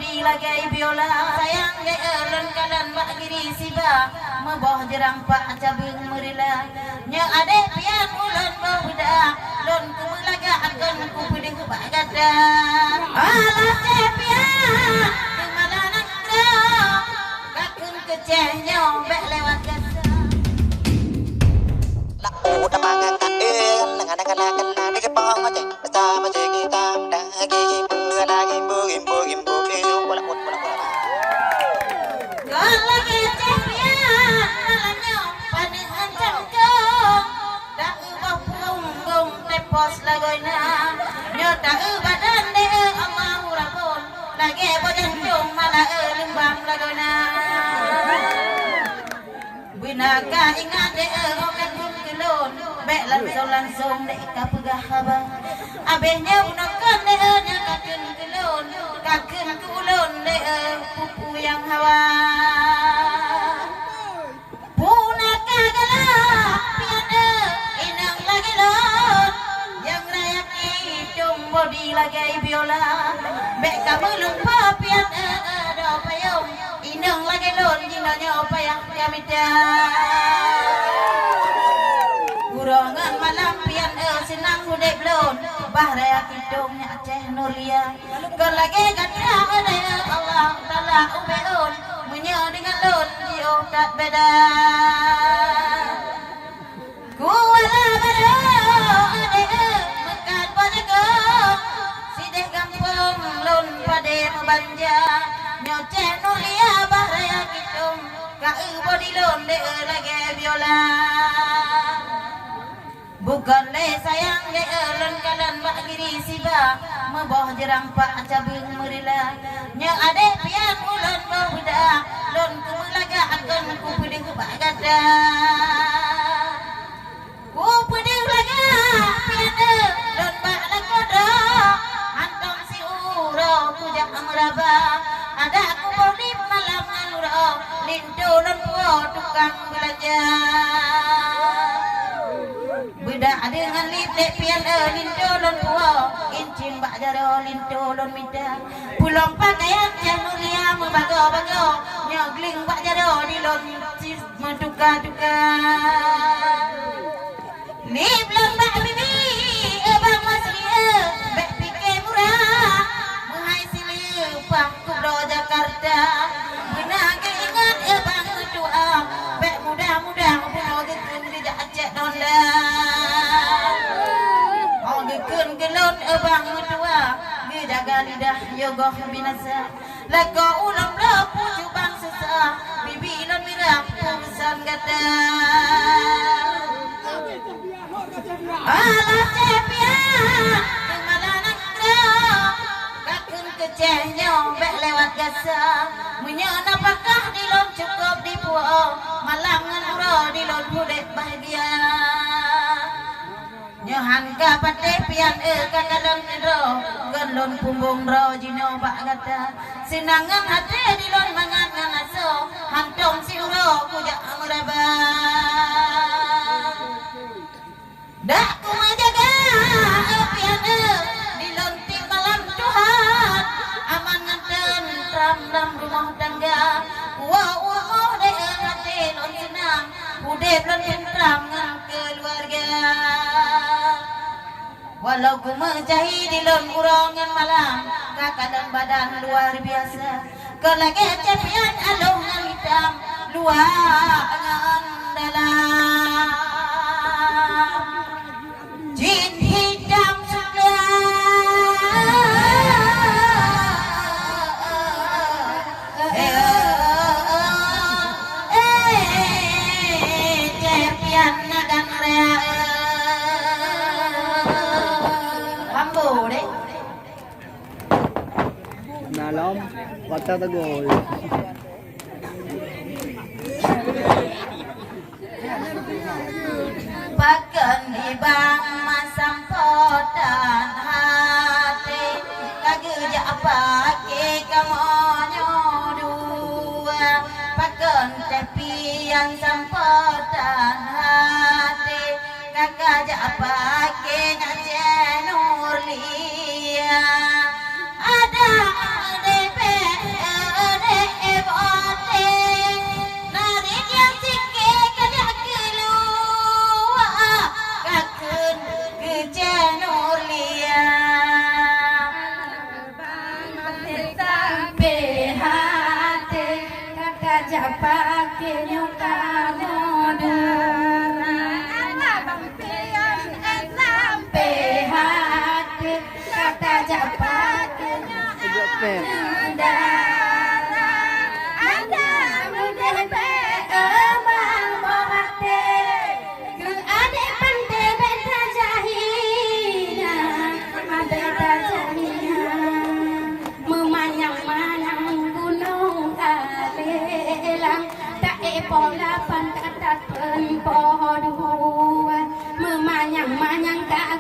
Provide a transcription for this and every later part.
body lagai biola sayang ge elon kalan bak giri siba meboh jerang pak cabing merila nya ade pian ulun bauda lon kumulaga akan ku pede ku bak gada ala pian kemalanang da kakun kecehnya bek lewat gada la uda mangakan nangan ni kepong aja sama kita dagi lagi bugim wala Gala kecehnya malanyo paningan cangko dak ubah punggung tepos lagoina nyo dak badan de Allah rabon lagi bodan jong mala limbang lagoina binaka ingat de okan kelon bek langsung de kapegah haba abehnya unakan de nya kakun kelon kakun kulon de pupu yang hawa punaka gala piana inang lagi lon yang rayak hidung body lagai biola bek kamu lupa piana do payung inang lagi lon jinanya payah kami gurongan malam pian senang hudep lon bahaya hidungnya Aceh Nuria kelage gatra ada Allah taala ubeon munya dengan lon dio tak beda kuala baro ade mekat padaku sideh gampang lon pade membanja nyoce Nuria bahaya hidung ka body lon de lage biola bukan le sayang le elon kalan bak giri siba meboh jerang pak cabing merila nya ade pian ulun bauda lon kumulaga akan ku pede ku bak gada ku pede laga pian lon bak lakoda antong si uro ku jak amraba ada ku bodi malam ngaluro lindo lon puo tukang belanja beda dengan litte pian lindo lon puo incin bak jaro lindo lon minta pulang pakaian janulia membago-bago nyogling bak jaro di lon menduka-duka ni belum bak bibi bang masri bek pikir murah menghai sili pangku do Jakarta bina keingat bang tua bek mudah-mudah puno gekun di Aceh nonda gekun gelon bang tua ge jaga lidah yogoh binasa lago ulam lapu cubang sesa bibi lon mirah pesan gada ala cepia kemalanang da kakun kecehnya bek lewat gasa munya napakah di lon cukup di puo malam nganuro di lon hudep bahagia nyohan ka pate pian kakalon ro galon pumbung ro jino bak gata sinangan hate di lon mangan nganaso hantong si uro kujak amraba dak ku menjaga pian di lon ti malam Tuhan aman nganten ram rumah tangga wa de hate lon senang hudep lon tentram ngan keluarga walau ku mencahi di lon urongan malam kakadang badan luar biasa kelage cepian alungan hitam luar angan dalam jin hitam cepian dan rea Nalom, kata tagol. Pakan di bang masam podan hati kagejak pake kamonyo dua pakan tepian sampodan hati kagejak pake ngajenur lia ada DP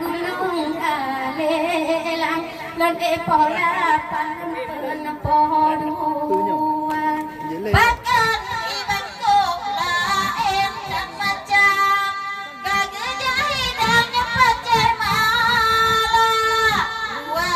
gunung alelang lon pola pan podua Bahkan iban kola yang dan macam kagak jahidangnya pacar malah dua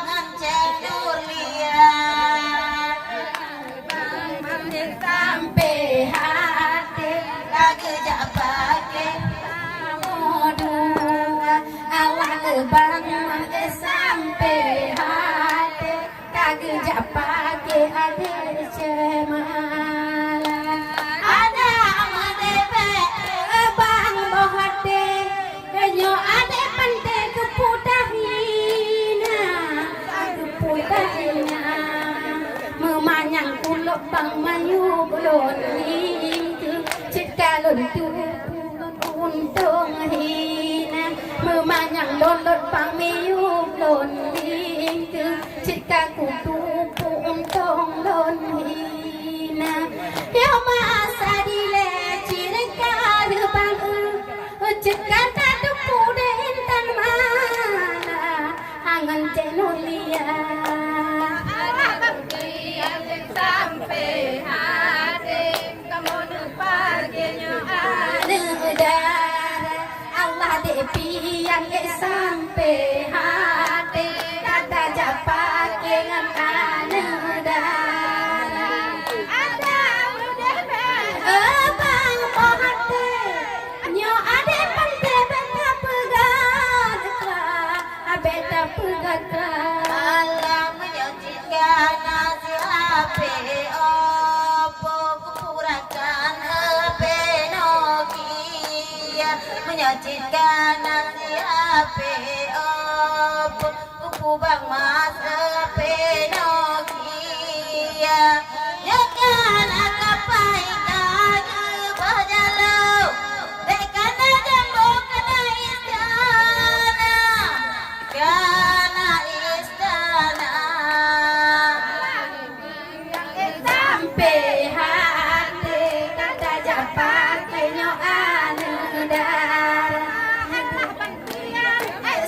ngancam durian sampai hati kagak jak pakai podua awak bang sampai hati kagak japake ade cemala ada amadebe bang bohate nyo ade pante keputahina memanyang kuluk bang mayu belon itu cikalun tu untung hina memanyang lolot bang mayu belon itu cikaku tupu untung lon hina ya masa dile cireka bang cikata tupu den tan mana angan cenulia sampai hati kamu nupagenya ada Allah depian sampai hati kata japake ngan ada bang pohate nyo ade pante beta pegat beta pegat Allah menyajikan nasi ape opo kupurakan ape nokia menyajikan nasi ape opo kupubang mas ape nokia jangan akapai kaki bajalau dekan jambu kena istana kana istana sampai hati kata japake nyo anudara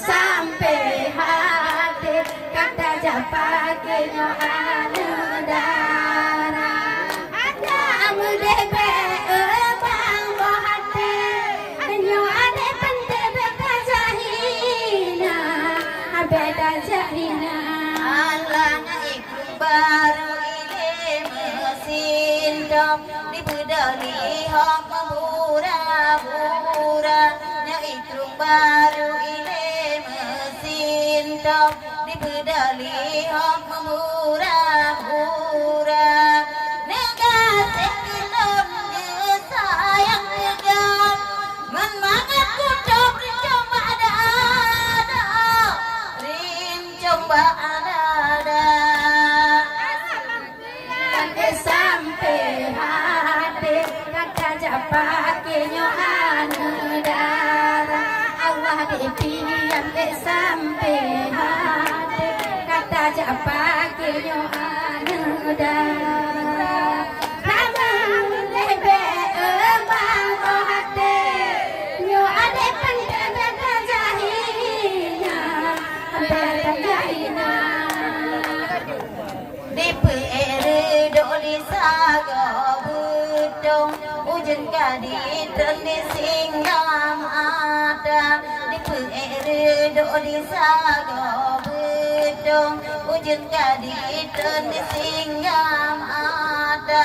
sampai hati kata japake nyo anudara ada mudebe bang bohate nyo ade pante beta jahina beta jahina alangnya ikut baru ile mesin dom di budali hok murah-murah nya ikut baru ile mesin dom di budali hok murah-murah negat sekilon dia sayang negam man mangat kutop dicoba ada rim coba ada sampai hati kata japake nyo anudara Allah depian sampai hati kata japake nyo anudara namang lebe bang bohate nyo ade pante beta jahina beta jahina di pere doli sago budong ujung kadi terni singgam ada di pere doli sago budong ujung kadi terni singgam ada